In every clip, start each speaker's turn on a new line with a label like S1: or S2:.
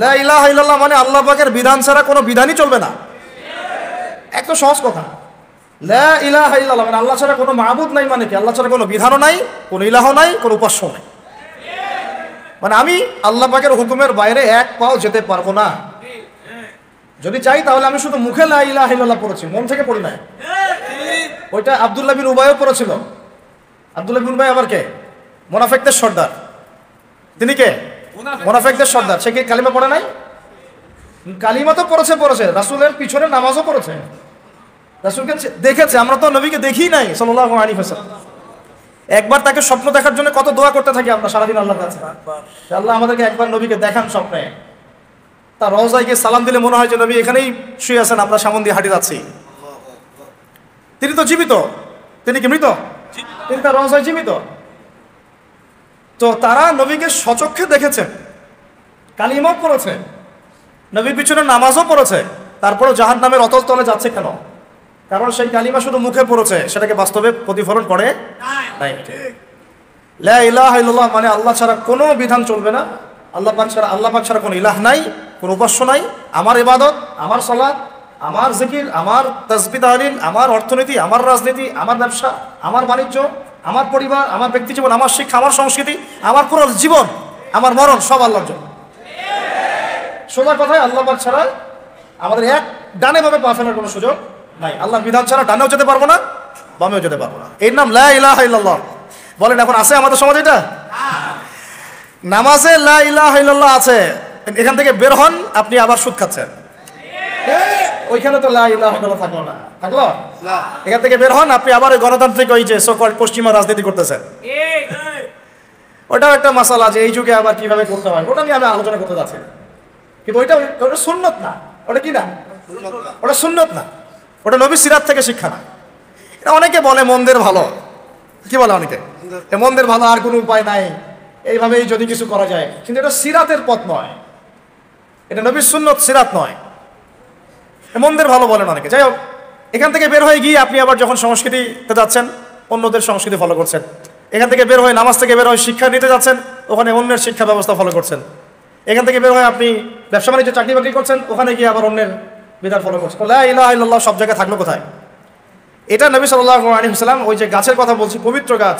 S1: লা ইলাহা ইল্লাল্লাহ মানে আল্লাহ পাকের বিধান ছাড়া কোনো বিধানই চলবে না। এত সহজ কথা। লা ইলাহা ইল্লাল্লাহ মানে আল্লাহ ছাড়া কোনো মাবুদ নাই, মানে কি আল্লাহ ছাড়া কোনো বিধানও নাই, কোনো ইলাহ নাই, কোনো উপাস্য নাই। মানে আমি আল্লাহ পাকের হুকুমের বাইরে এক পাও যেতে পারবো না। যদি চাই তাহলে আমি শুধু মুখে লা ইলাহা ইল্লাল্লাহ পড়েছি, মন থেকে পড়ি নাই। ওইটা আব্দুল্লাহ বিন উবাইও পড়েছিল। আব্দুল্লাহ বিন উবাই আবার কে? মুনাফিকদের সর্দার। তিনি কে? মুনাফিকদের সর্দার। সে কি কালিমা পড়ে নাই? কালিমা তো পড়েছে, রাসূলের পিছনে নামাজও পড়েছে, রাসূলকে দেখেছে। আমরা তো নবীকে দেখি নাই সাল্লাল্লাহু আলাইহি ওয়াসাল্লাম। একবার তাকে স্বপ্ন দেখার জন্য কত দোয়া করতে থাকি আমরা সারাদিন আল্লাহর কাছে, আল্লাহ আমাদেরকে একবার নবীকে দেখান স্বপ্নে। তার রওজায় গিয়ে সালাম দিলে মনে হয় যে নবী এখানেই শুয়ে আছেন, আমরা সামন দিয়ে হাঁটি যাচ্ছি। তিনি তো জীবিত, তিনি কি মৃত? তিনি তার রওজায় জীবিত। তো তারা নবীকে সচক্ষে দেখেছে, কালিমাও পড়েছে, নবীর পিছনে নামাজও পড়েছে, তারপরেও জাহান্নামের অতল তলে যাচ্ছে কেন? কারণ সেই কালিমা শুধু মুখে পড়েছে, সেটাকে বাস্তবে প্রতিফলন করে নাই। লা ইলাহা ইল্লাল্লাহ মানে আল্লাহ ছাড়া কোনো বিধান চলবে না, আল্লাহ পাক ছাড়া কোনো ইলাহ নাই, কোনো উপাস্য নাই। আমার ইবাদত, আমার সালাত, আমার জিকির, আমার তাসবিহ তাহলিল, আমার অর্থনীতি, আমার রাজনীতি, আমার ব্যবসা, আমার বাণিজ্য, আমার পরিবার, আমার ব্যক্তি জীবন, আমার শিক্ষা, আমার সংস্কৃতি, আমার পুরো জীবন, আমার মরণ সব আল্লাহর জন্য। সোজা কথায় আল্লাহ পাক ছাড়া আমাদের এক ডানে বামে পা ফেলার কোনো সুযোগ নাই। আল্লাহর বিধান ছাড়া ডানেও যেতে পারবো না, বামেও যেতে পারবো না। এর নাম লা ইলাহা ইল্লাল্লাহ। বলেন এখন আছে আমাদের সমাজে এটা? নামাজে লা ইলাহা ইল্লাল্লাহ আছে, এখান থেকে বের হন আপনি আবার সুদ খাচ্ছেন। ওইখানে তো লা ইলাহা ইল্লাল্লাহ থাকলো না, থাকলো? এখান থেকে বের হন আপনি আবার ওই গণতান্ত্রিক ওই যে সোকল্ড পশ্চিমা রাজনীতি করতেছেন। ওটাও একটা মাসালা যে এই যুগে আবার কিভাবে করতে হয়, ওটা নিয়ে আমি আলোচনা করতে যাচ্ছি। কিন্তু ওইটা সুন্নত না। ওটা কি না? ওটা সুন্নত না, ওটা নবী সিরাত থেকে শিক্ষা না। এটা অনেকে বলে মন্দের ভালো, কি বলে অনেকে মন্দের ভালো, আর কোনো উপায় নাই, এইভাবেই যদি কিছু করা যায়। কিন্তু এটা সিরাতের পথ নয়, এটা নবীর সুন্নত, সিরাত নয়। মন্দের ভালো বলেন অনেকে। যাই হোক, এখান থেকে বের হয়ে গিয়ে আপনি আবার যখন সংস্কৃতিতে যাচ্ছেন, অন্যদের সংস্কৃতি ফলো করছেন। এখান থেকে বের হয়ে নামাজ থেকে বের হয়ে শিক্ষা নিতে যাচ্ছেন, ওখানে অন্যের শিক্ষা ব্যবস্থা ফলো করছেন। এখান থেকে বের হয়ে আপনি ব্যবসা বাণিজ্য চাকরি বাকরি করছেন, ওখানে গিয়ে আবার অন্যের বিধান ফলো করছেন। লা ইলাহা ইল্লাল্লাহ সব জায়গায় থাকলো কোথায়? এটা নবী সাল্লাল্লাহু আলাইহি ওয়াসাল্লাম, ওই যে গাছের কথা বলছি, পবিত্র গাছ,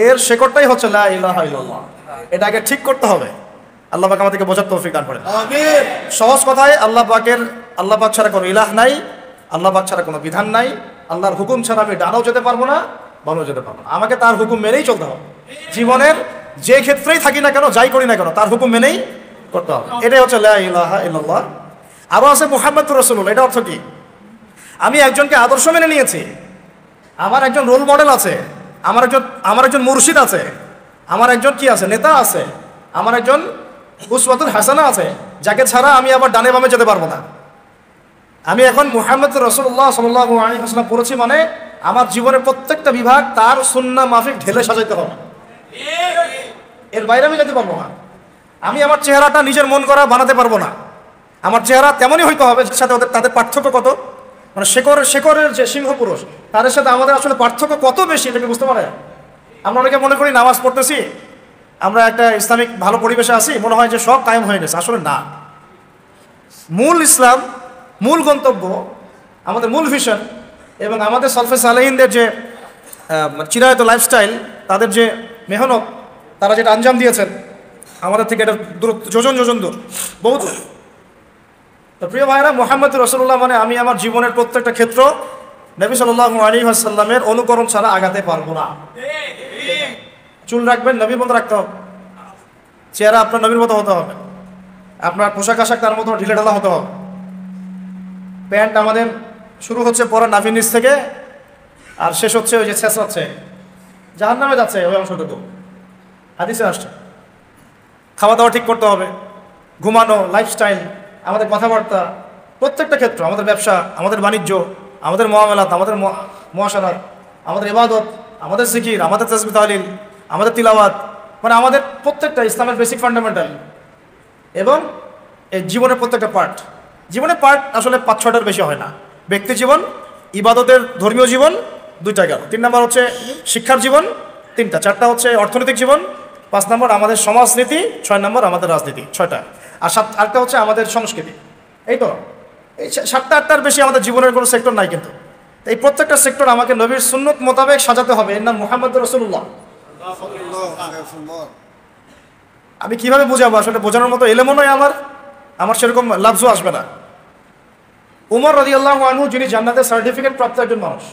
S1: এর শেকড়টাই হচ্ছে লা ইলাহা ইল্লাল্লাহ। এটা আগে ঠিক করতে হবে। আল্লাহ পাক আমাদেরকে বোঝার তৌফিক দান করেন। আমিন। সহজ কথায় আল্লাহ পাক ছাড়া কোনো ইলাহ নাই, আল্লাহ পাক ছাড়া কোনো বিধান নাই। আল্লাহর হুকুম ছাড়া আমি ডানাও যেতে পারবো না, বামেও যেতে পারবো না। আমাকে তার হুকুম মেনেই চলতে হবে। জীবনের যে ক্ষেত্রেই থাকি না কেন, যাই করি না কেন, তার হুকুম মেনেই করতে হবে। এটাই হচ্ছে লা ইলাহা ইল্লাল্লাহ। আরো আছে মুহাম্মদুর রাসূলুল্লাহ। এটা অর্থ কি? আমি একজনকে আদর্শ মেনে নিয়েছি, আমার একজন রোল মডেল আছে, আমার একজন মুর্শিদ আছে, আমার একজন কি আছে, নেতা আছে, আমার একজন উসওয়াতুল হাসানা আছে, যাকে ছাড়া আমি আবার ডানে বামে যেতে পারবো না। আমি এখন মুহাম্মদ রাসূলুল্লাহ সাল্লাল্লাহু আলাইহি ওয়াসাল্লাম পড়েছি মানে আমার জীবনের প্রত্যেকটা বিভাগ তার সুন্নাহ মাফিক ঢেলে সাজাইতে হবে, এর বাইরে আমি যেতে পারবো না। আমি আমার চেহারাটা নিজের মন করা বানাতে পারবো না। আমার চেহারা তেমনই হইতে হবে, সাথে তাদের পার্থক্য কত, মানে শেকরের যে সিংহ পুরুষ, তাদের সাথে আমাদের আসলে পার্থক্য কত বেশি, এটা কি বুঝতে পারে? আমরা অনেকে মনে করি নামাজ পড়তেছি, আমরা একটা ইসলামিক ভালো পরিবেশে আছি, মনে হয় যে সব কায়েম হয়ে গেছে। আসলে না। মূল ইসলাম, মূল গন্তব্য, আমাদের মূল ভিশন এবং আমাদের সালফে সালেহিনদের যে চিরায়ত লাইফস্টাইল, তাদের যে মেহনত, তারা যেটা আঞ্জাম দিয়েছেন, আমাদের থেকে এটা যোজন দূর, বহু দূর। তো প্রিয় ভাইরা, মুহাম্মদ রাসূলুল্লাহ মানে আমি আমার জীবনের প্রত্যেকটা ক্ষেত্র নবী সাল্লাল্লাহু আলাইহি ওয়াসাল্লামের অনুকরণ ছাড়া আগাতে পারবো না। চুল রাখবেন, নবীর মতো রাখতে হবে। চেহারা আপনার নবীর মতো হতে হবে। আপনার পোশাক আশাক তার মতো ঢিলে ঢালা হতে হবে। প্যান্ট আমাদের শুরু হচ্ছে পরা নাভির নিচ থেকে, আর শেষ হচ্ছে ওই যে ছেঁচড়াচ্ছে, জাহান্নামে যাচ্ছে ওই অংশটুকু, হাদিসে আসছে। খাওয়া দাওয়া ঠিক করতে হবে, ঘুমানো, লাইফস্টাইল, আমাদের কথাবার্তা, প্রত্যেকটা ক্ষেত্র, আমাদের ব্যবসা, আমাদের বাণিজ্য, আমাদের মুআমালাত, আমাদের মুআশারাত, আমাদের ইবাদত, আমাদের জিকির, আমাদের তাসবিহ তাহলিল, আমাদের তিলাওয়াত, মানে আমাদের প্রত্যেকটা ইসলামের বেসিক ফান্ডামেন্টাল এবং এই জীবনের প্রত্যেকটা পার্ট। জীবনের পার্ট আসলে 5-6টার বেশি হয় না। ব্যক্তি জীবন, ইবাদতের ধর্মীয় জীবন 2টা গেল, 3 নম্বর হচ্ছে শিক্ষার জীবন 3টা, 4টা হচ্ছে অর্থনৈতিক জীবন, 5 নম্বর আমাদের সমাজনীতি, 6 নম্বর আমাদের রাজনীতি, 6টা। আর আরেকটা হচ্ছে আমাদের সংস্কৃতি। এই তো এই 7টা 8টার বেশি আমাদের জীবনের কোনো সেক্টর নাই, কিন্তু এই প্রত্যেকটা সেক্টর আমাকে নবীর সুন্নত মোতাবেক সাজাতে হবে। এর নাম মুহাম্মদ রাসূলুল্লাহ। আমি কিভাবে বুঝাবো, আসলে বোঝানোর মতো এলেমও নয় আমার সেরকম লাফজও আসবে না। উমর রাদিয়াল্লাহু আনহু, যিনি জান্নাতের সার্টিফিকেট প্রাপ্ত একজন মানুষ,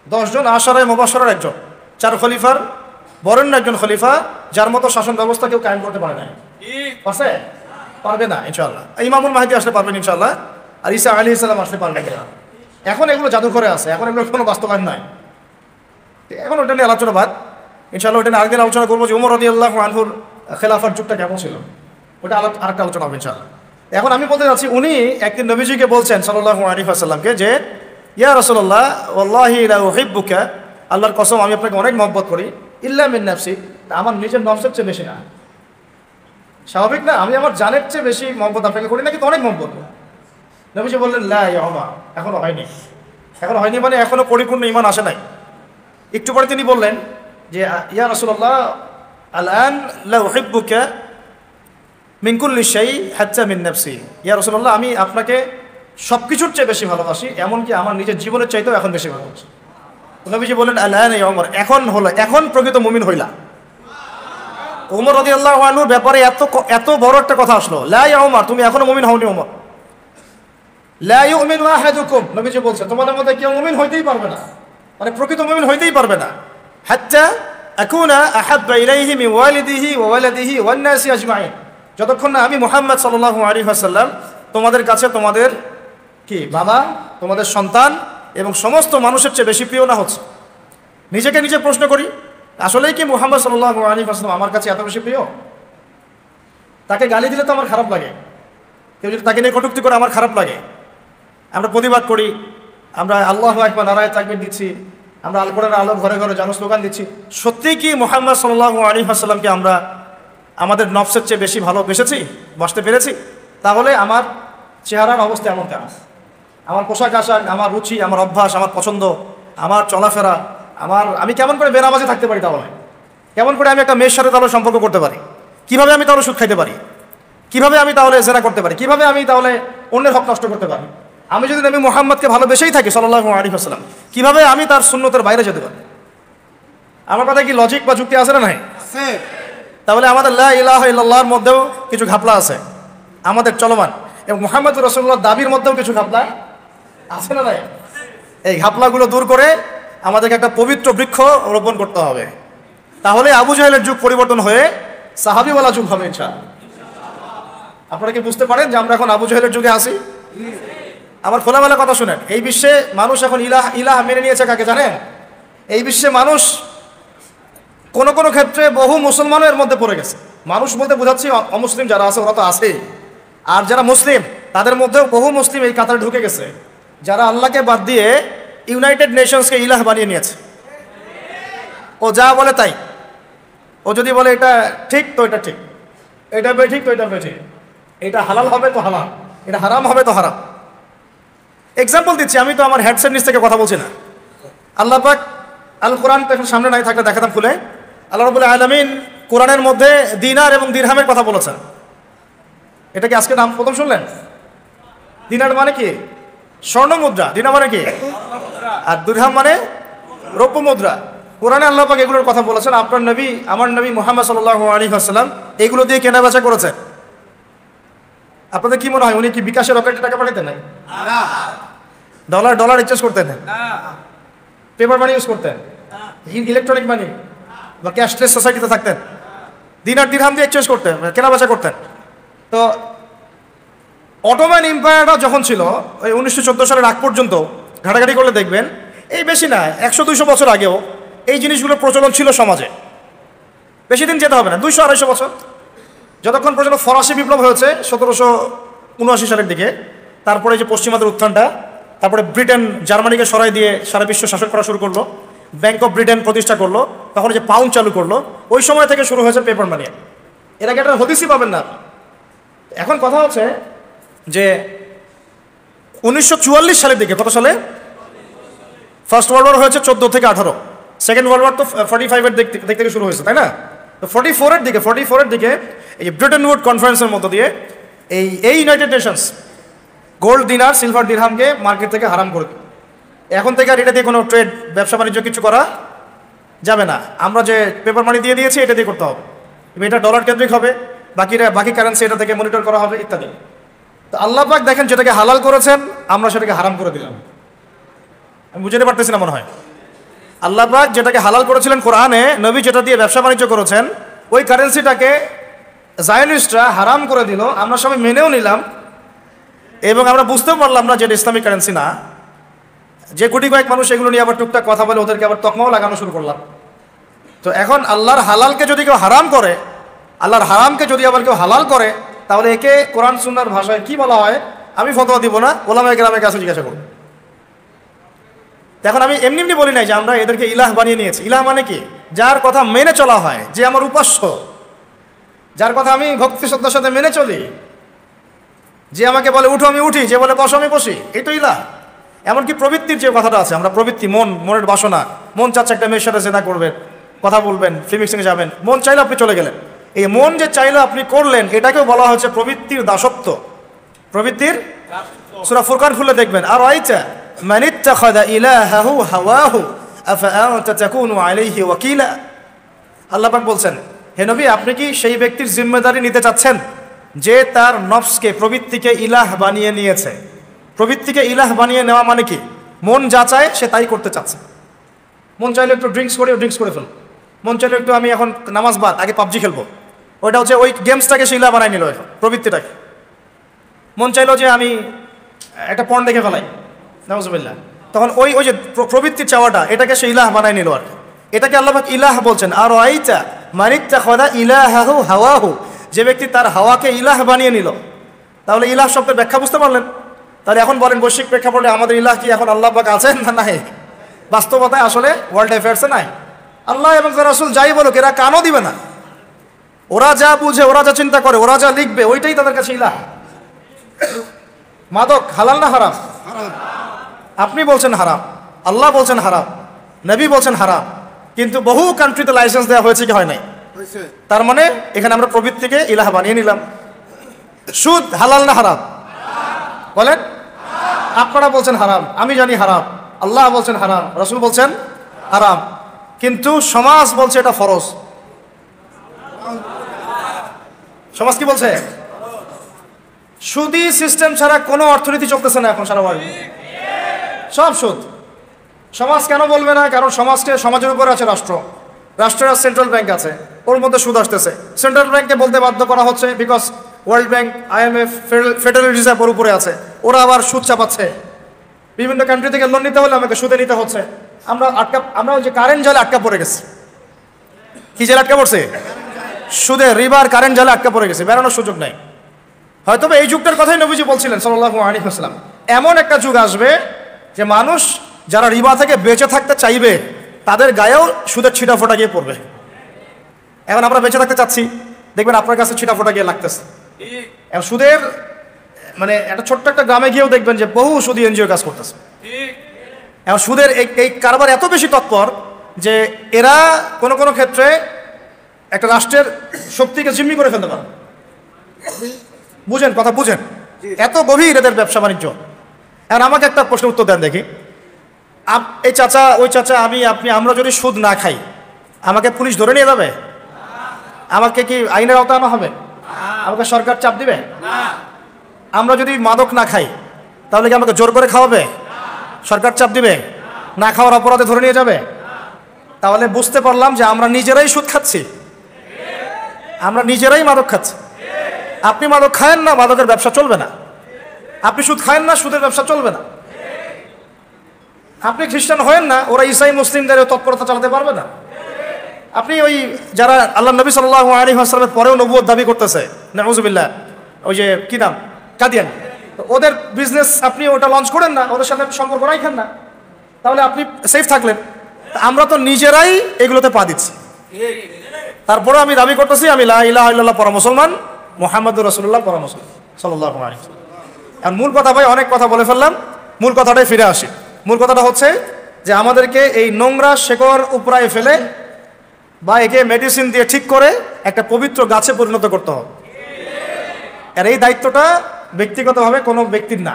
S1: 10 জন আশারায়ে মুবাশশারার একজন, 4 খলিফার বরেণ্য একজন খলিফা, যার মতো শাসন ব্যবস্থা কেউ কায়েম করতে পারে না। পারছে? পারবে না ইনশাআল্লাহ। ইমামুল মাহদী আসলে পারবেন ইনশাআল্লাহ, আর ঈসা আলাইহিস সালাম আসলে পারবেন না। এখন এগুলো জাদুঘরে আছে, এখন এগুলো কোনো বাস্তবায়ন নাই। এখন ওটা নিয়ে আলোচনা বাদ, ইনশাআল্লাহ ওটা নিয়ে আরেকদিন আলোচনা করবো যে উমর রাদিয়াল্লাহু আনহুর খেলাফার যুগটা কেমন ছিল, ওটা আরেকটা আলোচনা হবে ইনশাআল্লাহ। এখন আমি বলতে চাচ্ছি, উনি একদিন নবীজিকে বলছেন সাল্লাল্লাহু আলাইহি ওয়াসাল্লামকে যে, ইয়া রাসূলুল্লাহ ওয়াল্লাহি লা উহিব্বুকা, আল্লাহর কসম আমি আপনাকে অনেক মহব্বত করি, ইল্লা মিন নাফসি, আমার নিজের নফসের চেয়ে বেশি না। স্বাভাবিক না, আমি আমার জানের চেয়ে বেশি মহব্বত আপনাকে করি না, কিন্তু অনেক মহব্বত। নবীজি বললেন লা ইয়া উমর, এখনো হয়নি। এখনো হয়নি মানে এখনো পরিপূর্ণ ঈমান আসে নাই। একটু পরে তিনি বললেন যে, ইয়া রাসূলুল্লাহ আলআন লা উহিব্বুকা মিন কুল্লি শাই হাত্তা মিন নাফসি, ইয়া রাসূলুল্লাহ আমি আপনাকে সব কিছুর চেয়ে বেশি ভালোবাসি, এমনকি আমার নিজের জীবনের চাইতেও এখন বেশি ভালোবাসি। নবীজি বললেন আলআন ইয়া উমর, এখন প্রকৃত মুমিন হইলা। উমর রাদিয়াল্লাহু আনহুর ব্যাপারে এত বড় একটা কথা আসলো, লা ইয়া উমর, তুমি এখনো মুমিন হওনি উমর। লা ইউমিনু আহাদুকুম, নবীজি বলছে তোমাদের মধ্যে কেউ মুমিন হইতেই পারবে না, মানে প্রকৃত মুমিন হইতেই পারবে না, হাত্তা আকুনা আহাব্বা ইলাইহি মিন ওয়ালিদিহি ওয়া ওয়ালাদিহি ওয়ান নাসি আজমাইন, যতক্ষণ না আমি মুহাম্মদ সাল্লাল্লাহু আলাইহি ওয়াসাল্লাম তোমাদের কাছে তোমাদের কি বাবা, তোমাদের সন্তান এবং সমস্ত মানুষের চেয়ে বেশি প্রিয় না হচ্ছে। নিজেকে নিজে প্রশ্ন করি, আসলেই কি মুহাম্মদ সাল্লাল্লাহু আলাইহি ওয়াসাল্লাম আমার কাছে এত বেশি প্রিয়? তাকে গালি দিলে তো আমার খারাপ লাগে, কেউ যদি তাকে নিয়ে কটূক্তি করে আমার খারাপ লাগে। আমরা প্রতিবাদ করি, আমরা আল্লাহু আকবার নারায়ে তাকবীর দিচ্ছি, আমরা আল কোরআনের আলো ঘরে ঘরে জানো স্লোগান দিচ্ছি। সত্যি কি মুহাম্মদ সাল্লাল্লাহু আলাইহি ওয়াসাল্লামকে আমরা আমাদের নফসের চেয়ে বেশি ভালোবেসেছি, বাসতে পেরেছি? তাহলে আমার চেহারার অবস্থা এমন কেন? আমার পোশাক আশাক, আমার রুচি, আমার অভ্যাস, আমার পছন্দ, আমার চলাফেরা, আমি কেমন করে বেনামাজি থাকতে পারি? তাহলে কেমন করে আমি একটা মেয়ের সাথে তাহলে সম্পর্ক করতে পারি? কিভাবে আমি তাহলে সুদ খাইতে পারি? কিভাবে আমি তাহলে জেনা করতে পারি? কিভাবে আমি তাহলে অন্যের হক নষ্ট করতে পারি? আমি যদি নবী মুহাম্মদকে ভালোবেসেই থাকি সাল্লাল্লাহু আলাইহি ওয়াসাল্লাম, কিভাবে আমি তার সুন্নতের বাইরে যেতে পারি? আমার কথা কি লজিক বা যুক্তি আছে না নাই? তাহলে আমাদের লা ইলাহা ইল্লাল্লাহর মধ্যেও কিছু ঘাপলা আছে আমাদের চলমান, এবং মুহাম্মদুর রাসূলুল্লাহর দাবির মধ্যেও কিছু ঘাপলা আছে না নাই? এই ঘাপলাগুলো দূর করে আমাদেরকে একটা পবিত্র বৃক্ষ রোপণ করতে হবে। তাহলে আবু জাহেলের যুগ পরিবর্তন হয়ে সাহাবীওয়ালা যুগ হবে ইনশাআল্লাহ। আপনারা কি বুঝতে পারেন যে আমরা এখন আবু জাহেলের যুগে আছি? আমার খোলামেলা কথা শুনেন, এই বিশ্বে মানুষ এখন ইলাহ মেনে নিয়েছে কাকে জানেন? এই বিশ্বে মানুষ কোনো কোনো ক্ষেত্রে বহু মুসলমানের মধ্যে পড়ে গেছে। মানুষ বলতে বোঝাচ্ছি অমুসলিম যারা আছে ওরা তো আছে, আর যারা মুসলিম তাদের মধ্যেও বহু মুসলিম এই কাতারে ঢুকে গেছে, যারা আল্লাহকে বাদ দিয়ে ইউনাইটেড নেশনসকে ইলাহ বানিয়ে নিয়েছে। ও যা বলে তাই, ও যদি বলে এটা ঠিক তো এটা ঠিক, এটা বেঠিক তো এটা বেঠিক, এটা হালাল হবে তো হালাল, এটা হারাম হবে তো হারাম। এক্সাম্পল দিচ্ছি, আমি তো আমার হেডসেট নিচ থেকে কথা বলছি না। আল্লাহ পাক আল কোরআন তো এখন সামনে নাই, থাকলে দেখাতাম খুলে। আল্লাহ রাব্বুল আলামিন কোরআনের মধ্যে দিনার এবং দিরহামের কথা বলেছেন। এটা কি আজকে নাম প্রথম শুনলেন? দিনার মানে কি? স্বর্ণ মুদ্রা। দিনার মানে কি? আর দিরহাম মানে রৌপ্য মুদ্রা। কোরআনে আল্লাহ পাক এগুলোর কথা বলেছেন। আপনার নবী, আমার নবী মুহাম্মদ সাল্লাল্লাহু আলাইহি ওয়াসাল্লাম এগুলো দিয়ে কেনাবেচা করেছেন। আপনাদের কি মনে হয় উনি কি বিকাশের রকেটে টাকা পাঠাতেন? না, ডলার এক্সচেঞ্জ করতেন, পেপার মানি ইউজ করতেন, ইলেকট্রনিক মানি বা ক্যাশলেস সোসাইটিতে থাকতেন, দিনার দিরহাম দিয়ে এক্সচেঞ্জ করতেন, কেনাবেচা করতেন। তো অটোমান এম্পায়ারটা যখন ছিল ওই 1914 সালের আগ পর্যন্ত ঘাটাঘাটি করলে দেখবেন এই বেশি না 100-200 বছর আগেও এই জিনিসগুলোর প্রচলন ছিল সমাজে। বেশি দিন যেতে হবে না, 200-250 বছর, যতক্ষণ পর্যন্ত ফরাসি বিপ্লব হয়েছে 1779 সালের দিকে, তারপরে যে পশ্চিমাদের উত্থানটা, তারপরে ব্রিটেন জার্মানিকে সরাই দিয়ে সারা বিশ্ব শাসন করা শুরু করলো, ব্যাংক অফ ব্রিটেন প্রতিষ্ঠা করলো, তখন যে পাউন্ড চালু করলো, ওই সময় থেকে শুরু হয়েছে পেপার মানি। এর আগে একটা হদিসই পাবেন না। এখন কথা হচ্ছে যে 1944 সালের দিকে, কত সালে? ফার্স্ট ওয়ার্ল্ড ওয়ার হয়েছে 14 থেকে 18, সেকেন্ড ওয়ার্ল্ড ওয়ার তো 45-এর দিক থেকে শুরু হয়েছে, তাই না? তো 44-এর দিকে এই যে ব্রিটেন উড কনফারেন্সের মধ্য দিয়ে এই ইউনাইটেড নেশনস গোল্ড দিনার সিলভার দিরহামকে মার্কেট থেকে হারাম করে দিল। এখন থেকে আর এটা দিয়ে কোনো ট্রেড ব্যবসা বাণিজ্য কিছু করা যাবে না। আমরা যে পেপার মানি দিয়ে দিয়েছি এটা দিয়ে করতে হবে, এটা ডলার কেন্দ্রিক হবে, বাকি কারেন্সি এটা থেকে মনিটর করা হবে ইত্যাদি। তো আল্লাহ পাক দেখেন যেটাকে হালাল করেছেন আমরা সেটাকে হারাম করে দিলাম। আমি বুঝতে পারতেছি না মনে হয়। আল্লাহ পাক যেটাকে হালাল করেছিলেন কোরআনে, নবী যেটা দিয়ে ব্যবসা বাণিজ্য করেছেন, ওই কারেন্সিটাকে জায়নিস্টরা হারাম করে দিল, আমরা সবাই মেনেও নিলাম এবং আমরা বুঝতেও পারলাম না যে এটা ইসলামিক কারেন্সি না। যে কোটি কয়েক মানুষ এগুলো নিয়ে আবার টুকটাক কথা বলে ওদেরকে আবার তকমাও লাগানো শুরু করলাম। তো এখন আল্লাহর হালালকে যদি কেউ হারাম করে, আল্লাহর হারামকে যদি আবার কেউ হালাল করে, তাহলে একে কোরআন সুন্নাহর ভাষায় কি বলা হয় আমি ফতোয়া দিব না, ওলামায়ে কেরামের কাছে জিজ্ঞাসা করব। এখন আমি এমনি বলি নাই যে আমরা এদেরকে ইলাহ বানিয়ে নিয়েছি। ইলাহ মানে কি? যার কথা মেনে চলা হয়, যে আমার উপাস্য, যার কথা আমি ভক্তি শ্রদ্ধার সাথে মেনে চলি, যে আমাকে বলে উঠো আমি উঠি, যে বলে বসো আমি বসি, এই তো ইলাহ। এমনকি প্রবৃত্তির যে কথাটা আছে, আমরা প্রবৃত্তি, মনের বাসনা, মন চাচ্ছে একটা মেয়ের সাথে জেনা করবেন, কথা বলবেন, ফিল্মিক্সিংয়ে যাবেন, মন চাইলে আপনি চলে গেলেন। এই মন যে চাইলে আপনি করলেন, এটাকেও বলা হচ্ছে প্রবৃত্তির দাসত্ব, প্রবৃত্তির। সূরা ফুরকান খুলে দেখবেন, আর আইতা মান ইত্তাখাযা ইলাহাহু হাওয়াহু আফাআনতা তাকুনু আলাইহি ওয়াকিলা। আল্লাহ পাক বলছেন, হে নবী আপনি কি সেই ব্যক্তির জিম্মেদারি নিতে চাচ্ছেন যে তার নফসকে, প্রবৃত্তিকে ইলাহ বানিয়ে নিয়েছে? প্রবৃত্তিকে ইলাহ বানিয়ে নেওয়া মানে কি? মন যা চায় সে তাই করতে চাচ্ছে। মন চাইলে একটু ড্রিঙ্কস করে ফেল, মন চাইলে একটু আমি এখন নামাজ বাদ আগে পাবজি খেলবো, ওইটা হচ্ছে ওই গেমসটাকে সে ইলাহ বানায় নিল, প্রবৃত্তিটাকে। মন চাইলো যে আমি একটা পর্ন দেখে ফেলাই, নাউজুবিল্লাহ, তখন ওই যে প্রবৃত্তির চাওয়াটা, এটাকে সে ইলাহ বানায় নিল আর কি। এটাকে আল্লাহ পাক ইলাহ বলছেন। আর আইতা মান ইত্তাখাযা ইলাহাহু হাওয়াহু, যে ব্যক্তি তার হাওয়াকে ইলাহ বানিয়ে নিল। তাহলে ইলাহ শব্দের ব্যাখ্যা বুঝতে পারলেন? তাহলে এখন বলেন বৈশ্বিক প্রেক্ষাপটে আমাদের ইলাহ কি এখন আল্লাহ পাক আছেন না নাই? বাস্তবতায় আসলে ওয়ার্ল্ড অ্যাফেয়ার্সে নাই। আল্লাহ এবং তার রাসূল যাই বলুক এরা কানও দিবে না। ওরা যা বুঝে, ওরা যা চিন্তা করে, ওরা যা লিখবে, ওইটাই তাদের কাছে ইলাহ। মাদক হালাল না হারাম? আপনি বলছেন হারাম, আল্লাহ বলছেন হারাম, নবী বলছেন হারাম, কিন্তু বহু কান্ট্রিতে লাইসেন্স দেওয়া হয়েছে কি হয় নাই? তার মানে এখানে আমরা প্রবৃত্তিকে ইলাহ বানিয়ে নিলাম। সুদ হালাল না হারাম? বলেন। আপনারা বলছেন হারাম, আমি জানি হারাম, আল্লাহ বলছেন হারাম, রাসূল বলছেন হারাম, কিন্তু সমাজ বলছে এটা ফরজ। সমাজ কি বলছে? সুদী সিস্টেম ছাড়া কোনো অর্থনীতি চলতেছে না এখন সারা বাড়ি, সব সুদ। সমাজ কেন বলবে না? কারণ সমাজের উপরে আছে রাষ্ট্র, রাষ্ট্রের সেন্ট্রাল ব্যাংক আছে, ওর মধ্যে সুদ আসতেছে। সেন্ট্রাল ব্যাংককে বলতে বাধ্য করা হচ্ছে because world bank, IMF, federal reserve ওর উপরে আছে, ওরা আবার সুদ চাপাচ্ছে। বিভিন্ন কান্ট্রি থেকে লোন নিতে হলে আমাকে সুদে নিতে হচ্ছে। আমরা ওই যে কারেন্ট জালে আটকা পড়ে গেছি। কি জালে আটকা পড়ছে? সুদে, রিবার, কারেন্ট জালে আটকা পড়ে গেছে, বেরোনোর সুযোগ নাই। হয়তো এই যুগটার কথাই নবীজি বলছিলেন সাল্লাল্লাহু আলাইহি ওয়াসাল্লাম, এমন একটা যুগ আসবে যে মানুষ যারা রিবা থেকে বেঁচে থাকতে চাইবে তাদের গায়েও সুদের ছিটা ফোটা গিয়ে পড়বে। এখন আমরা বেঁচে থাকতে চাচ্ছি, দেখবেন আপনার কাছে ছিটা ফোটা গিয়ে লাগতেছে। এখন সুদের মানে একটা ছোট্ট একটা গ্রামে গিয়েও দেখবেন যে বহু সুদী এনজিও কাজ করতেছে। এখন সুদের এই কারবার এত বেশি তৎপর যে এরা কোনো কোনো ক্ষেত্রে একটা রাষ্ট্রের শক্তিকে জিম্মি করে ফেলতে পারে। বুঝেন কথা, বুঝেন, এত গভীর এদের ব্যবসা বাণিজ্য। এখন আমাকে একটা প্রশ্নের উত্তর দেন দেখি। এই চাচা, ওই চাচা, আমি, আপনি, আমরা যদি সুদ না খাই আমাকে পুলিশ ধরে নিয়ে যাবে? আমাকে কি আইনের আওতায় আনা হবে? আমাকে সরকার চাপ দিবে? আমরা যদি মাদক না খাই তাহলে কি আমাকে জোর করে খাওয়াবে? সরকার চাপ দিবে? না খাওয়ার অপরাধে ধরে নিয়ে যাবে? তাহলে বুঝতে পারলাম যে আমরা নিজেরাই সুদ খাচ্ছি, আমরা নিজেরাই মাদক খাচ্ছি। আপনি মাদক খায়েন না, মাদকের ব্যবসা চলবে না। আপনি সুদ খায়েন না, সুদের ব্যবসা চলবে না। আপনি খ্রিস্টান হয়েন না, ওরা ইসাই মুসলিমদের তৎপরতা চালাতে পারবে না। আপনি ওই যারা আল্লাহ নবী সাল্লাল্লাহু আলাইহি ওয়াসাল্লামের পরেও নবুয়ত দাবি করতেছে, নাউজুবিল্লাহ, ওই যে কি নাম, কাদিয়ান, ওদের বিজনেস আপনি ওটা লঞ্চ করেন না, ওদের সাথে সম্পর্ক রাখেন না, তাহলে আপনি সেফ থাকলেন। আমরা তো নিজেরাই এগুলোতে পা দিচ্ছি। তারপরে আমি দাবি করতেছি আমি লা ইলাহা ইল্লাল্লাহ পরা মুসলমান, মুহাম্মাদুর রাসূলুল্লাহ পরা মুসলমান সাল্লাল্লাহু আলাইহি ওয়াসাল্লাম। আর মূল কথা, ভাই অনেক কথা বলে ফেললাম, মূল কথাটাই ফিরে আসি। মূল কথাটা হচ্ছে যে আমাদেরকে এই নোংরা শেকড় উপরায় ফেলে বা একে মেডিসিন দিয়ে ঠিক করে একটা পবিত্র গাছে পরিণত করতে হবে। আর এই দায়িত্বটা ব্যক্তিগতভাবে কোনো ব্যক্তির না,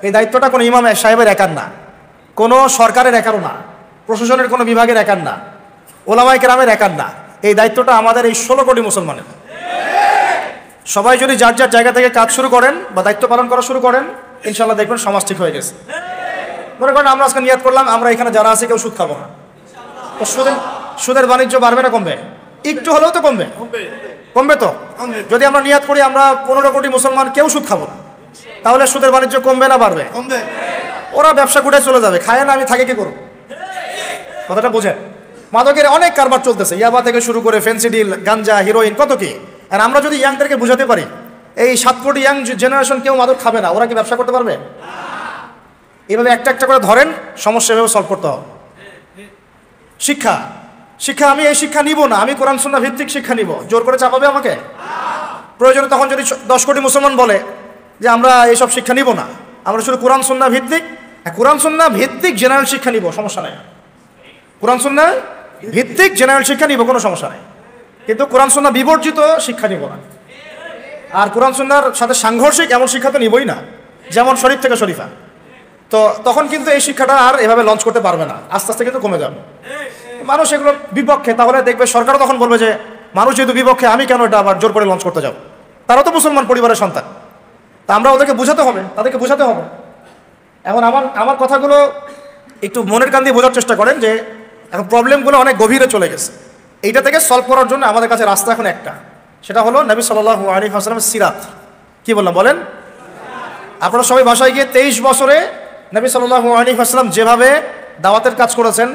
S1: এই দায়িত্বটা কোনো ইমাম সাহেবের একার না, কোনো সরকারের একারও না, প্রশাসনের কোনো বিভাগের একার না, ওলামায়ে কেরামের একার না। এই দায়িত্বটা আমাদের এই 16 কোটি মুসলমানের। সবাই যদি যার যার জায়গা থেকে কাজ শুরু করেন বা দায়িত্ব পালন করা শুরু করেন, ইনশাল্লাহ দেখবেন সমাজ ঠিক হয়ে গেছে। মনে করেন আমরা আজকে নিয়াত করলাম আমরা এখানে যারা আছে কেউ সুদ খাবো না, তো সুদের বাণিজ্য বাড়বে না কমবে? একটু হলেও তো কমবে, কমবে তো। যদি আমরা নিয়াত করি আমরা 15 কোটি মুসলমান কেউ সুদ খাবো না, তাহলে সুদের বাণিজ্য কমবে না বাড়বে? কমবে। ওরা ব্যবসা গুটায় চলে যাবে, খায় না, আমি থাকে কি করবো? কথাটা বোঝেন? মাদকের অনেক কারবার চলতেছে, ইয়াবা থেকে শুরু করে ফেন্সিডিল, গাঞ্জা, হিরোইন, কত কি। আর আমরা যদি ইয়াংদেরকে বুঝাতে পারি এই 7 কোটি ইয়াং জেনারেশন কেউ মাদক খাবে না, ওরা কি ব্যবসা করতে পারবে? এভাবে একটা একটা করে ধরেন, সমস্যা এভাবে সলভ করতে হবে। শিক্ষা, শিক্ষা আমি এই শিক্ষা নিব না, আমি কোরআন সুন্নাহ ভিত্তিক শিক্ষা নিব। জোর করে চাপাবে আমাকে? প্রয়োজনে তখন যদি 10 কোটি মুসলমান বলে যে আমরা এইসব শিক্ষা নিব না, আমরা শুধু কোরআন সুন্নাহ ভিত্তিক, কোরআন সুন্নাহ ভিত্তিক জেনারেল শিক্ষা নিব, সমস্যা নাই। কোরআন সুন্নাহ ভিত্তিক জেনারেল শিক্ষা নিব, কোনো সমস্যা নাই। কিন্তু কোরআন সুন্নাহ বিবর্জিত শিক্ষা নিব না। আর কোরআন সুন্নাহর সাথে সাংঘর্ষিক এমন শিক্ষা তো নিবই না, যেমন শরীফ থেকে শরীফা। তো তখন কিন্তু এই শিক্ষাটা আর এভাবে লঞ্চ করতে পারবে না, আস্তে আস্তে কিন্তু কমে যাবে। মানুষ এগুলো বিপক্ষে, তাহলে দেখবে সরকারও তখন বলবে যে মানুষ যেহেতু বিপক্ষে, আমি কেন এটা আবার জোর করে লঞ্চ করতে যাব? তারাও তো মুসলমান পরিবারের সন্তান, তা আমরা ওদেরকে বোঝাতে হবে, তাদেরকে বোঝাতে হবে। এখন আমার কথাগুলো একটু মনের কান দিয়ে বোঝার চেষ্টা করেন যে এখন প্রবলেমগুলো অনেক গভীরে চলে গেছে। এইটা থেকে সলভ করার জন্য আমাদের কাছে রাস্তা এখন একটা, সেটা হলো নবী সাল্লাল্লাহু আলাইহি ওয়াসাল্লামের সিরাত। কি বললাম বলেন? আপনারা সবাই বাসায় গিয়ে 23 বছরে নবী সাল্লাল্লাহু আলাইহি ওয়াসাল্লাম যেভাবে দাওয়াতের কাজ করেছেন,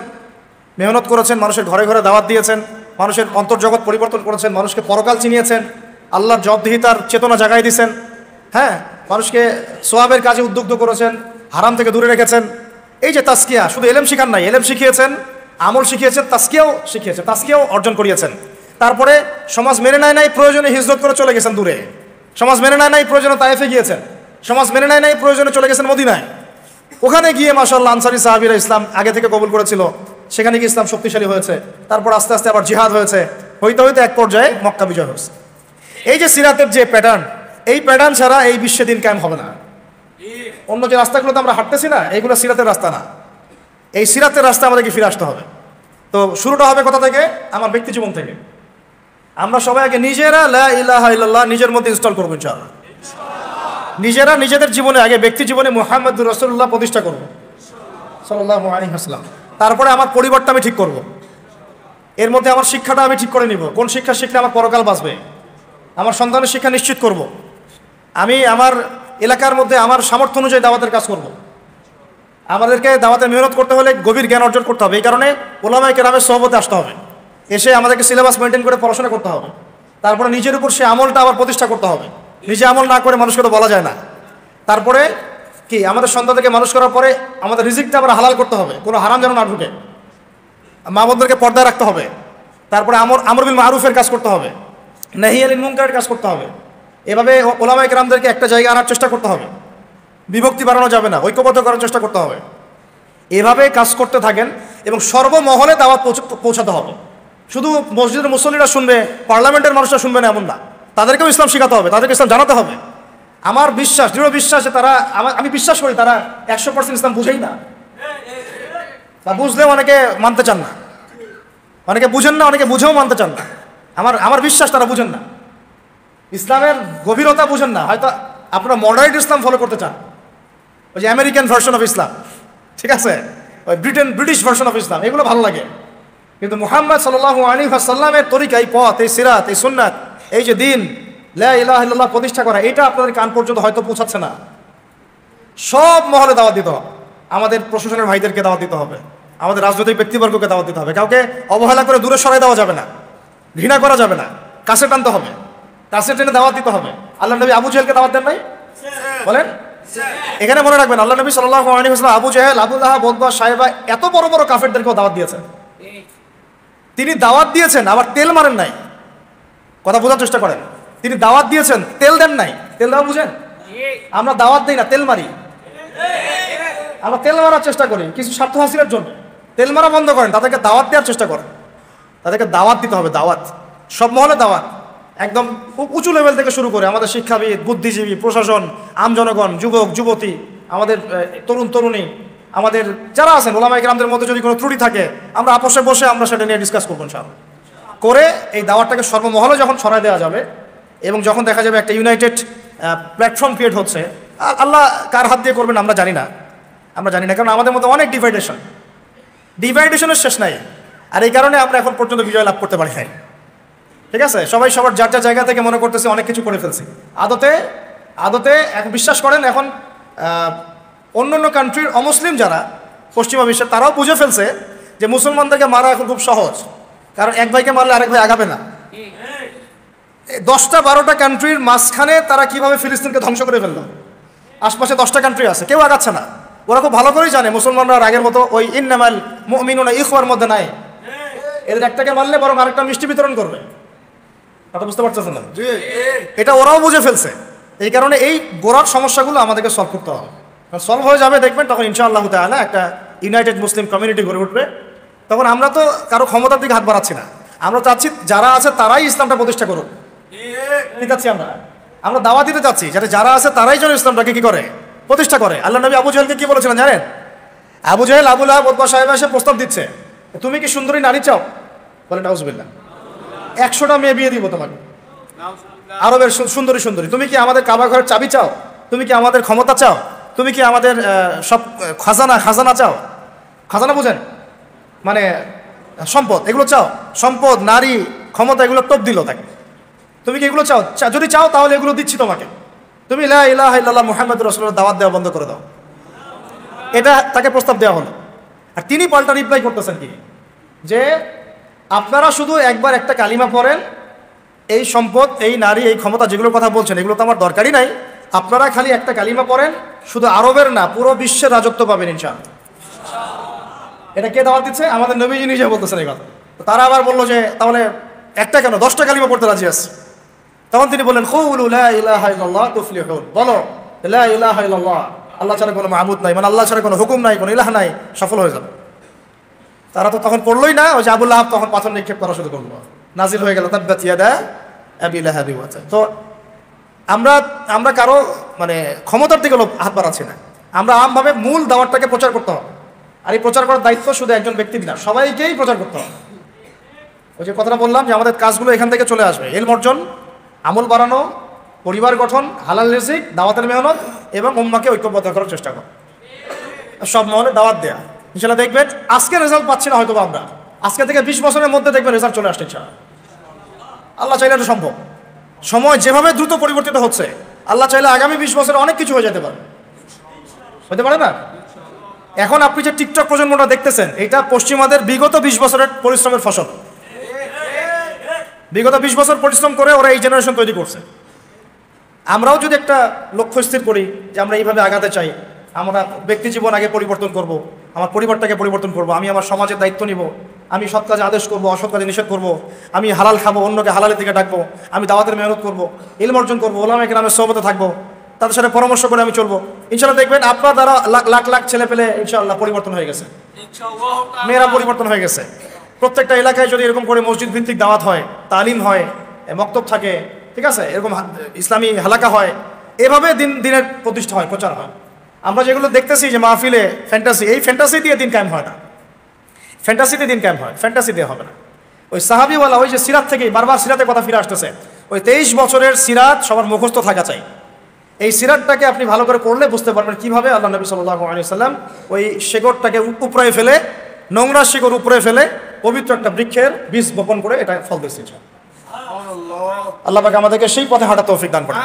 S1: মেহনত করেছেন, মানুষের ঘরে ঘরে দাওয়াত দিয়েছেন, মানুষের অন্তর্জগৎ পরিবর্তন করেছেন, মানুষকে পরকাল চিনিয়েছেন, আল্লাহর জবাবদিহিতার চেতনা জাগাই দিয়েছেন, হ্যাঁ, মানুষকে সোয়াবের কাজে উদ্বুদ্ধ করেছেন, হারাম থেকে দূরে রেখেছেন। এই যে তাসকিয়া, শুধু এলেম শিখান নাই, এলেম শিখিয়েছেন, আমল শিখিয়েছেন, তাসকিয়াও শিখিয়েছেন, তাসকিয়াও অর্জন করিয়েছেন। তারপরে সমাজ মেনে নেয় নাই, প্রয়োজনে হিজরত করে চলে গেছেন দূরে। সমাজ মেনে নেয় নাই, প্রয়োজনে তায়েফে গিয়েছেন। সমাজ মেনে নেয় নাই, প্রয়োজনে চলে গেছেন মদিনায়। ওখানে গিয়ে মাশাআল্লাহ আনসারী সাহাবীরা ইসলাম আগে থেকে কবুল করেছিল, সেখানে গিয়ে ইসলাম শক্তিশালী হয়েছে। তারপর আস্তে আস্তে আবার জিহাদ হয়েছে, হইতে হইতে এক পর্যায়ে মক্কা বিজয় হয়েছে। এই যে সিরাতের যে প্যাটার্ন, এই প্যাটার্ন ছাড়া এই বিশ্বে দিন কায়েম হবে না। অন্য যে রাস্তাগুলো তো আমরা হাঁটতেছি না, এইগুলো সিরাতের রাস্তা না। এই সিরাতের রাস্তা আমাদেরকে ফিরে আসতে হবে। তো শুরুটা হবে কোথা থেকে? আমার ব্যক্তি জীবন থেকে। আমরা সবাই আগে নিজেরা লা ইলাহা ইল্লাল্লাহ নিজের মধ্যে ইনস্টল করবো ইনশাআল্লাহ। নিজেরা নিজেদের জীবনে আগে ব্যক্তি জীবনে মুহাম্মদুর রাসূলুল্লাহ প্রতিষ্ঠা করবো সাল্লাল্লাহু আলাইহি ওয়াসাল্লাম। তারপরে আমার পরিবারটা আমি ঠিক করব, এর মধ্যে আমার শিক্ষাটা আমি ঠিক করে নিব, কোন শিক্ষা শিখলে আমার পরকাল বাঁচবে। আমার সন্তানের শিক্ষা নিশ্চিত করব। আমি আমার এলাকার মধ্যে আমার সামর্থ্য অনুযায়ী দাওয়াতের কাজ করব। আমাদেরকে দাওয়াতে মেহনত করতে হলে গভীর জ্ঞান অর্জন করতে হবে। এই কারণে ওলামায়ে কেরামের সোহবতে আসতে হবে, এসে আমাদেরকে সিলেবাস মেনটেন করে পড়াশোনা করতে হবে। তারপরে নিজের উপর সে আমলটা আবার প্রতিষ্ঠা করতে হবে। নিজে আমল না করে মানুষকে তো বলা যায় না। তারপরে কি আমাদের সন্তানদেরকে মানুষ করার পরে আমাদের রিজিকটা আবার হালাল করতে হবে, কোনো হারাম যেন না ঢুকে। মা বোনদেরকে পর্দায় রাখতে হবে। তারপরে আমর বিল মারুফের কাজ করতে হবে, নাহি আনিল মুনকারের কাজ করতে হবে। এভাবে ওলামায়ে কেরামদেরকে একটা জায়গায় আনার চেষ্টা করতে হবে। বিভক্তি বাড়ানো যাবে না, ঐক্যবদ্ধ করার চেষ্টা করতে হবে। এভাবে কাজ করতে থাকেন এবং সর্বমহলে দাওয়াত পৌঁছাতে হবে। শুধু মসজিদের মুসল্লিরা শুনবে, পার্লামেন্টের মানুষরা শুনবে না এমন না, তাদেরকেও ইসলাম শেখাতে হবে, তাদেরকে ইসলাম জানাতে হবে। আমার বিশ্বাস, দৃঢ় বিশ্বাস যে তারা, আমি বিশ্বাস করি তারা 100% ইসলাম বুঝেই না, বা বুঝলেও অনেকে মানতে চান না, অনেকে বুঝেন না, অনেকে বুঝেও মানতে চান না। আমার বিশ্বাস তারা বুঝেন না, ইসলামের গভীরতা বুঝেন না। হয়তো আপনারা মডারেট ইসলাম ফলো করতে চান, ওই যে আমেরিকান ভার্সন অফ ইসলাম, ঠিক আছে, ওই ব্রিটিশ ভার্সন অফ ইসলাম, এগুলো ভালো লাগে। কিন্তু মুহাম্মদ সাল্লাল্লাহু আলাইহি ওয়াসাল্লামের তরিকা, এই পথ, এই সিরাত, এই সুন্নাত, এই যে দিন লা ইলাহা ইল্লাল্লাহ প্রতিষ্ঠা করা, এটা আপনাদের কান পর্যন্ত হয়তো পৌঁছাচ্ছে না। সব মহলে দাওয়াত দিতে হবে, আমাদের প্রশাসনের ভাইদেরকে দাওয়াত দিতে হবে, আমাদের রাজনৈতিক ব্যক্তিবর্গকে দাওয়াত দিতে হবে। কাউকে অবহেলা করে দূরে সরাই দেওয়া যাবে না, ঘৃণা করা যাবে না, কাছে টানতে হবে, কাছে টেনে দাওয়াত দিতে হবে। আল্লাহ নবী আবু জেহেলকে দাওয়াত দেন নাই? বলেন। এখানে মনে রাখবেন, আল্লাহ নবী সাল্লাল্লাহু আলাইহি ওয়াসাল্লাম আবু জেহেল, আবু লাহাব, উতবা, সাইবা, এত বড় বড় কাফেরদেরকেও দাওয়াত দিয়েছেন। তিনি দাওয়াত দিয়েছেন, আবার তেল মারেন নাই। কথা বোঝার চেষ্টা করেন, তিনি দাওয়াত দিয়েছেন, তেল দেন নাই। তেল দেওয়া বুঝেন? আমরা দাওয়াত দিই না, তেল মারি। আমরা তেল মারার চেষ্টা করি কিছু স্বার্থ হাসিলের জন্য। তেল মারা বন্ধ করেন, তাদেরকে দাওয়াত দেওয়ার চেষ্টা করেন। তাদেরকে দাওয়াত দিতে হবে, দাওয়াত, সব মহলে দাওয়াত, একদম উঁচু লেভেল থেকে শুরু করে আমাদের শিক্ষাবিদ, বুদ্ধিজীবী, প্রশাসন, আমজনগণ, যুবক যুবতী, আমাদের তরুণ তরুণী, আমাদের যারা আছেন ওলামায়ে কেরামদের মধ্যে যদি কোনো ত্রুটি থাকে আমরা আপোষে বসে আমরা সেটা নিয়ে ডিসকাস করবো ইনশাআল্লাহ। করে এই দাওয়াতটাকে সর্বমহলে যখন ছড়ায় দেওয়া যাবে এবং যখন দেখা যাবে একটা ইউনাইটেড প্ল্যাটফর্ম ক্রিয়েট হচ্ছে, আর আল্লাহ কার হাত দিয়ে করবেন আমরা জানি না, কারণ আমাদের মধ্যে অনেক ডিভাইডেশনের শেষ নাই, আর এই কারণে আমরা এখন পর্যন্ত বিজয় লাভ করতে পারি নাই। ঠিক আছে, সবাই সবার যার যার জায়গা থেকে মনে করতেছে অনেক কিছু করে ফেলছি। আদতে এখন বিশ্বাস করেন এখন অন্য কান্ট্রির অমুসলিম যারা পশ্চিমা বিশ্বের তারাও বুঝে ফেলছে যে মুসলমানদেরকে মারা এখন খুব সহজ, কারণ এক ভাইকে মারলে আরেক ভাই আগাবে না। 10টা-12টা কান্ট্রির মাঝখানে তারা কিভাবে ফিলিস্তিনকে ধ্বংস করে ফেললো, আশপাশে 10টা কান্ট্রি আছে, কেউ আগাচ্ছে না। ওরা খুব ভালো করেই জানে মুসলমানরা আগের মতো ওই ইন্নামাল মুমিনুনা ইখওয়ার মধ্যে নাই, এদের একটাকে মারলে বরং আরেকটা মিষ্টি বিতরণ করবে। কথা বুঝতে পারতেছেন না? এটা ওরাও বুঝে ফেলছে। এই কারণে এই গোড়ার সমস্যাগুলো আমাদেরকে সলভ করতে হবে। সলভ হয়ে যাবে দেখবেন, তখন ইনশাআল্লাহ তাআলা একটা ইউনাইটেড মুসলিম কমিউনিটি গড়ে উঠবে। তখন আমরা তো কারো ক্ষমতার দিকে হাত বাড়াচ্ছি না, আমরা চাচ্ছি যারা আছে তারাই ইসলামটা প্রতিষ্ঠা করুক। কি চাচ্ছি আমরা দাওয়াত দিতে চাচ্ছি যাতে যারা আছে তারাই যেন ইসলামটাকে কি করে, প্রতিষ্ঠা করে। আল্লাহ নবী আবু জাহেলকে কি বলেছিলেন জানেন? আবু জাহেল আবু লাহাব উতবা সাহেব এসে প্রস্তাব দিচ্ছে, তুমি কি সুন্দরী নারী চাও? বলে নাউজুবিল্লাহ, 100টা মেয়ে বিয়ে দিব তোমাকে, আরবের সুন্দরী। তুমি কি আমাদের কাবা ঘরের চাবি চাও? তুমি কি আমাদের ক্ষমতা চাও? তুমি কি আমাদের সব খাজানা চাও? খাজানা বুঝেন মানে সম্পদ, এগুলো চাও? সম্পদ, নারী, ক্ষমতা, এগুলো টপ দিল তাকে। তুমি কি এগুলো চাও? যদি চাও তাহলে এগুলো দিচ্ছি তোমাকে, তুমি লা ইলাহা ইল্লাল্লাহ মুহাম্মাদুর রাসূলুল্লাহ দাওয়াত দেওয়া বন্ধ করে দাও। এটা তাকে প্রস্তাব দেওয়া হলো। আর তিনি পাল্টা রিপ্লাই করতেছেন কি, যে আপনারা শুধু একবার একটা কালিমা পড়েন, এই সম্পদ, এই নারী, এই ক্ষমতা যেগুলোর কথা বলছেন এগুলো তো আমার দরকারই নাই, আপনারা খালি একটা কালিমা পড়েন, শুধু আরবের না পুরো বিশ্বের রাজত্ব পাবেন ইনশাআল্লাহ। এটা কে দাওয়াত দিচ্ছে? আমাদের নবীজি নিজে বলতেছেন এই কথা। তারা আবার বললো যে তাহলে একটা কেন, 10টা কালিমা পড়তে রাজি আছে। তখন তিনি বললেন কুলু লা ইলাহা ইল্লাল্লাহ তুফলিহুন, বলো লা ইলাহা ইল্লাল্লাহ, আল্লাহ ছাড়া কোনো মাহবুদ নাই, মানে আল্লাহ ছাড়া কোনো হুকুম নাই, কোনো ইলাহ নাই, সফল হয়ে যাবে। তারা তো তখন পড়লোই না, ওই যে আবু লাহাব তখন পাথর নিক্ষেপ করা শুরু করলো, নাজিল হয়ে গেল তাব্বাত ইয়াদা আবি লাহাবি ওয়া তাব। তো আমরা কারো মানে ক্ষমতার দিকে হাত বাড়াচ্ছি না, আমরা আমভাবে মূল দাওয়াতটাকে প্রচার করতে হবে। আর এই প্রচার করার দায়িত্ব শুধু একজন ব্যক্তির না, সবাইকেই প্রচার করতে হবে। ওই যে কথাটা বললাম যে আমাদের কাজগুলো এখান থেকে চলে আসবে, ইলম অর্জন, আমল বাড়ানো, পরিবার গঠন, হালাল রিজিক, দাওয়াতের মেহনত এবং উম্মাহকে ঐক্যবদ্ধ করার চেষ্টা করা, সব মহলে দাওয়াত দেয়া। ইনশাআল্লাহ দেখবেন আজকে রেজাল্ট পাচ্ছি না হয়তো আমরা, আজকে থেকে 20 বছরের মধ্যে দেখবেন রেজাল্ট চলে আসছে ইনশাআল্লাহ। আল্লাহ চাইলে এটা সম্ভব। সময় যেভাবে দ্রুত পরিবর্তিত হচ্ছে, আল্লাহ চাইলে আগামী 20 বছরে অনেক কিছু হয়ে যেতে পারে, হতে পারে না? এখন আপনি যে টিকটক প্রজন্মটা দেখতেছেন, এটা পশ্চিমাদের বিগত 20 বছরের পরিশ্রমের ফসল। বিগত 20 বছর পরিশ্রম করে ওরা এই জেনারেশন তৈরি করছে। আমরাও যদি একটা লক্ষ্য স্থির করি যে আমরা এইভাবে আগাতে চাই, আমরা ব্যক্তি জীবন আগে পরিবর্তন করব, আমার পরিবারটাকে পরিবর্তন করব, আমি আমার সমাজের দায়িত্ব নিব, আমি সৎ কাজে আদেশ করব, অসৎ কাজে নিষেধ করব, আমি হালাল খাবো, অন্যকে হালালের দিকে ডাকবো, আমি দাওয়াতের মেহনত করব, ইলম অর্জন করবো, ওলামায়ে কেরামের সোহবতে থাকবো, তাদের সাথে পরামর্শ করে আমি চলবো। ইনশাআল্লাহ দেখবেন আপনার দ্বারা লাখ লাখ ছেলে পেলে ইনশাআল্লাহ পরিবর্তন হয়ে গেছে, মেয়েরা পরিবর্তন হয়ে গেছে। প্রত্যেকটা এলাকায় যদি এরকম করে মসজিদ ভিত্তিক দাওয়াত হয়, তালিম হয়, মক্তব থাকে, ঠিক আছে, এরকম ইসলামী হালাকা হয়, এভাবে দিনের প্রতিষ্ঠা হয়, প্রচার হয়। আমরা যেগুলো দেখতেছি যে মাহফিলে ফ্যান্টাসি, এই ফ্যান্টাসি দিয়ে দিন কায়েম হয় না, ফ্যান্টাসিতে দিন কায়েম হয়, ফ্যান্টাসি দিয়ে হবে না। ওই সাহাবিওয়ালা, ওই যে সিরাত থেকে বারবার সিরাতের কথা ফিরে আসতেছে, ওই 23 বছরের সিরাত সবার মুখস্থ থাকা চাই। এই সিরাতটাকে আপনি ভালো করে পড়লে বুঝতে পারবেন কীভাবে আল্লাহ নবী সাল্লাল্লাহু আলাইহি ওয়াসাল্লাম ওই শেকড়টাকে উপরে ফেলে, নোংরা শিকড় উপরে ফেলে পবিত্র একটা বৃক্ষের বীজ বপন করে এটা ফল দিয়েছে। আল্লাহ পাক আমাদেরকে সেই পথে হাঁটা তৌফিক দান করেন।